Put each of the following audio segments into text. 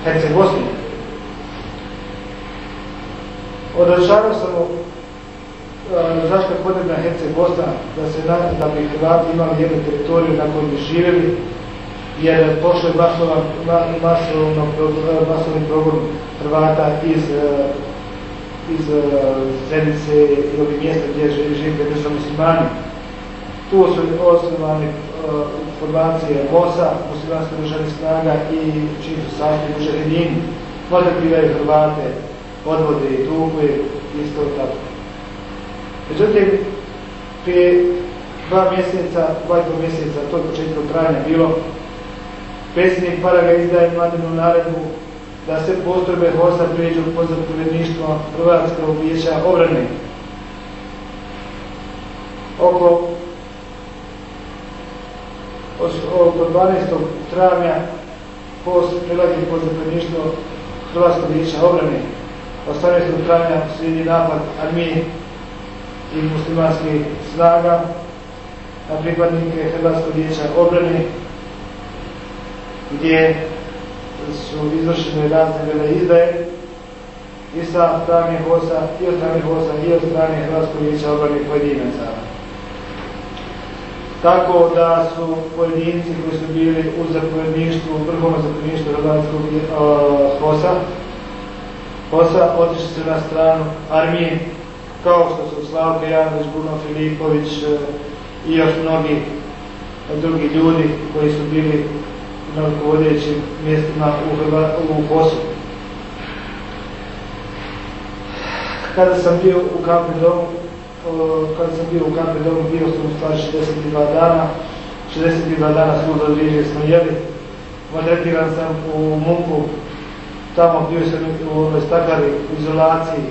Herceg-Bosni. Odražavao sam zašto je potrebna Herceg-Bosna, da bi Hrvati imali jednu teritoriju na kojoj bi živjeli, jer pošlo je masovni progon Hrvata iz Zenice i ovih mjesta gdje žive pretežno muslimani. Tu su osnovane formacije MOS-a, muslimanske državnih snaga i čiji su sastavni mužahedini. Maltretiraju Hrvate, odvode i tuku isto tako. Međutim, prije 2,5 mjeseca, to je početkom trajanja bilo, predsjednik Paraga izdaje mandatnu naredbu da sve postrojbe HOS-a prijeđu pod zapovjedništvo Hrvatskog vijeća obrane. Oko 12. travnja HOS prelazi pod zapovjedništvo Hrvatskog vijeća obrane. 18. travnja slijedi napad armije i muslimanskih snaga na pripadnike Hrvatskog vijeća obrane, gdje su izvršene razne veleizdaje i sa strane HOS-a, i od strane HOS-a, i od strane Hrvatskog vijeća obrane pojedinaca. Tako da su pojedinci koji su bili u zapovjedništvu, vrhovnom zapovjedništvu Hrvatskog HOS-a otišli su na stranu armije, kao što su Slavko Janović, Bruno Filipović i još mnogi drugi ljudi koji su bili na rukovodećim mjestima u HOS-u. Kada sam bio u kampni domu, bio sam u stvari 62 dana. 62 dana služba određuje smo jeli. Maltretiran sam u MUP-u, tamo bio sam u onoj stakari, u izolaciji.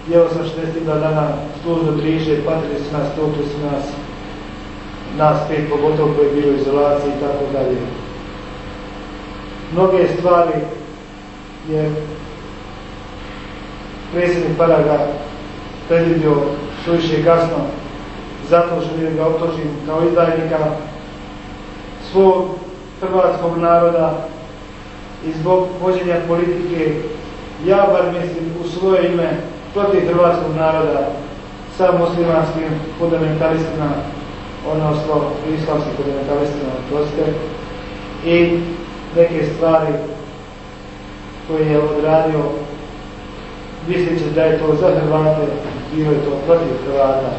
Jeo sam 62 dana služba driže, patili su nas, topili su nas 5 pogotovo koji je bilo u izolaciji i tako dalje. Mnoge stvari je predsjednik Paraga predvidio suviše kasno, zato želim ga optužim kao izdajnika svog hrvatskog naroda i zbog vođenja politike, ja bar mislim u svoje ime, protiv hrvatskog naroda sa muslimanskim fundamentalistima, odnosno islamskim fundamentalistima, i neke stvari koje je odradio misleći da je to za Hrvate, bilo je to protiv Hrvata.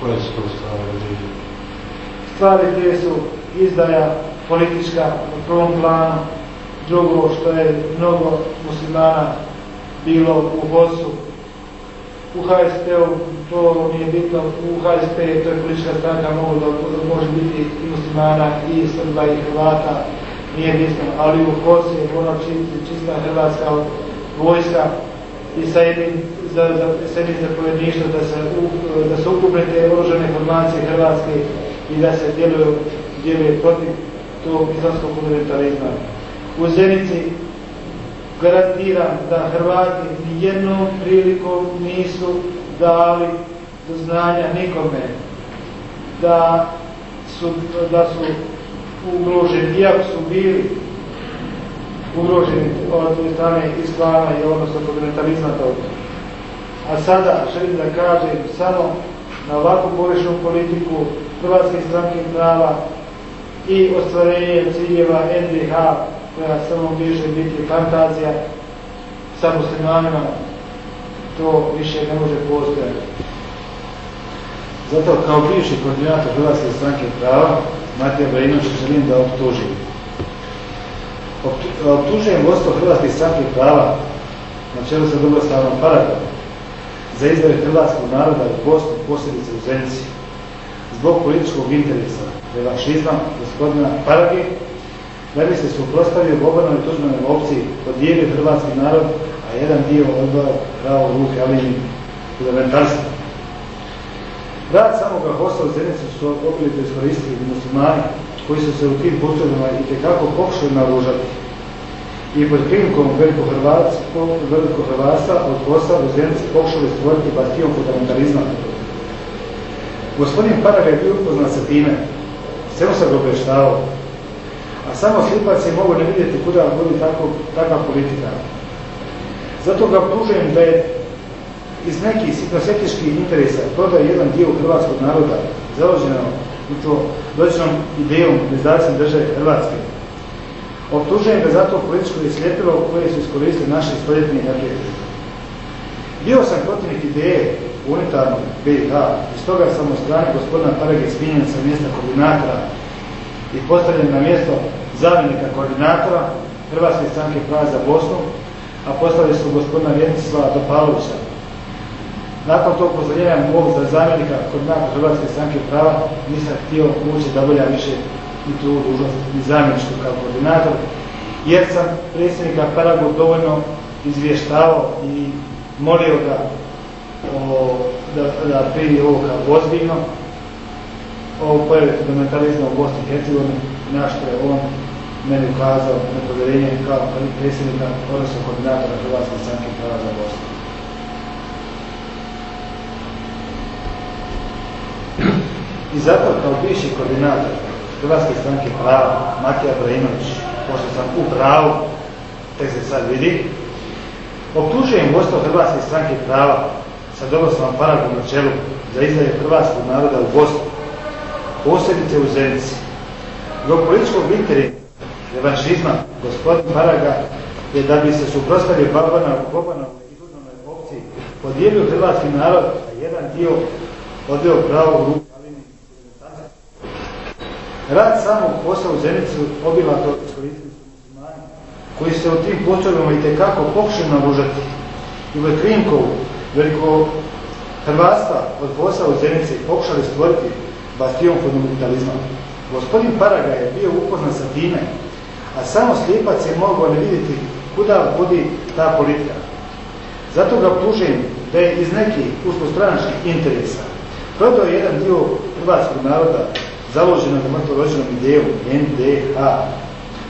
Koje su to stvari određene? Stvari gdje su izdaja politička u prvom planu, drugo što je mnogo muslimana bilo u HOS-u, u HSP-u, to nije bitno, u HSP to je politička stranka, može biti i muslimana i Srba i Hrvata, nije bitno, ali u HOS je ono čista hrvatska vojska i sa jednim zapovjedništvom da se ukupe te oružane formacije Hrvatske i da se djeluje protiv tog islamskog fundamentalizma. U Zenici garantiram da Hrvati nijednom prilikom nisu dali do znanja nikome da su ugroženi, iako su bili ugroženi od strane islama i odnosno fundamentalizma toga. A sada želim da kažem samo na ovakvu pogrešnu politiku Hrvatske stranke prava i ostvarenje ciljeva NDH, koja samo može biti fantazija sa muslimanima, to više ne može postojati. Zato kao bivši koordinator Hrvatske stranke prava, Matija Brejnović, želim da optužujem vodstvo Hrvatske stranke prava na čelu sa Dobroslavom Paragom za izdaju hrvatskog naroda u Bosni, posebice u Zenici, zbog političkog interesa, revanšizma gospodina Parage, da bi se suprotstavio Bobanoj i Tuđmanoj opciji, podijelio hrvatski narod, a jedan dio odbora pravo u ruke alijenih fundamentalista. Rad samoga HOS-a u Zenicu su obilito iskoristili muslimani koji su se u tim postrojbama itekako pokušali naoružati i pod krinkom velikohrvatstva od HOS-a u Zenici pokušali stvoriti bastion fundamentalizma. Gospodin Paraga je bio upoznat sa time, svemu sam ga obještavao, a a samo slipac je mogu ne vidjeti kuda vodi takva politika. Zato ga optužujem da je iz nekih sitnosjetičkih interesa prodaje jedan dio hrvatskog naroda založeno dođenom idejom nezavisne države Hrvatske. Optužujem ga zato političko isljepilo koje su iskoristili naši stoljetni neprijatelji. Bio sam protivnik ideje unitarnog BiH i stoga sam od strane gospodina Parage smijenjen sa mjesta koordinatora i postavljen na mjesto zamjenika koordinatora Hrvatske stranke prava za Bosnu, a postavili su gospodina Vjenislava Topalovića. Nakon tog postavljenja mog za zamjenika koordinatora Hrvatske stranke prava nisam htio ući da bolja više i tu dužnost i zamjeničku kao koordinator, jer sam predsjednika Paragu dovoljno izvještavao i molio ga da primi ovo kao ozbiljno, ovo pojavi fundamentalizma u Bosni i Hercegovini, na što je on meni ukazao nepovjerenje kao predsjednika, odnosno koordinatora Hrvatske stranke prava za Bosnu. I zato kao bivši koordinator Hrvatske stranke prava, Matija Brajinović, pošto sam u pravu, tek se sad vidi, optužujem vodstvo Hrvatske stranke prava sa Dobroslavom Paragom na čelu za izdaju hrvatskog naroda u Bosni, posebice u Zenici. Zbog političkog interesa revanšizma gospodin Paraga je da bi se suprotstavio Bobanovoj i Tuđmanovoj opciji podijelio hrvatski narod, a jedan dio odveo pravo u ruku Alini. Rad samog posla u Zenicu obilato iskoristili su muslimani, koji se u tim postrojbama itekako pokušaju naružati. I u Krinkovu, veliko hrvatstva od posla u Zenici pokušali stvoriti bastion fundamentalizma. Gospodin Paraga je bio upoznat sa time, a samo slijepac je mogao ne vidjeti kuda vodi ta politika. Zato ga optužujem da je iz nekih uskostranačkih interesa prodao jedan dio hrvatskog naroda založenog na mrtvorođenom idejom NDH.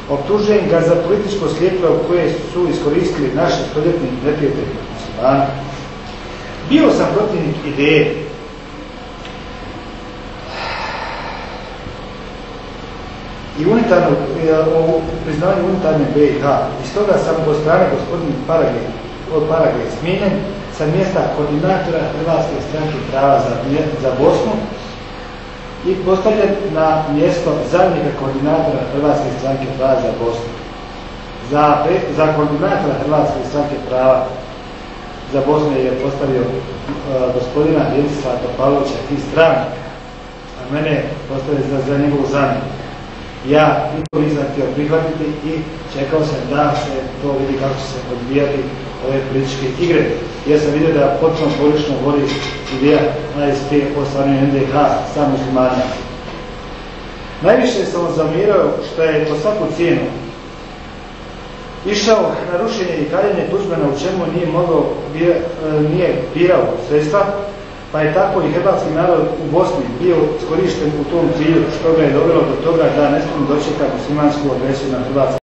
Optužujem ga za političko sljepilo koje su iskoristili naši stoljetni neprijatelji muslimani. Bio sam protivnik ideje i o priznavanju unitarne BiH. I stoga sam od strane gospodina Parage smijenjen sa mjesta koordinatora Hrvatske stranke prava za Bosnu i postavljen na mjesto zamjenika koordinatora Hrvatske stranke prava za Bosnu. Za koordinatora Hrvatske stranke prava za Bosnu je postavio gospodina Vjenislava Topalovića iz stranke, a mene postavio za njegovu zamjenu. Ja to nisam htio prihvatiti i čekao sam da se to vidi kako će se odvijati ove političke igre. Jer sam vidio da potpuno pogrešno vodi ideja ASP o stvaranju NDH sa muslimanima. Najviše sam zamirao što je po svaku cijenu išao na rušenje i kaljenje Tuđmana, u čemu nije birao sredstva, pa je tako i hrvatski narod u Bosni bio iskorišten u tom cilju, što ga je dovelo do toga da ne smije dočekati muslimansku agresiju na Hrvatsku.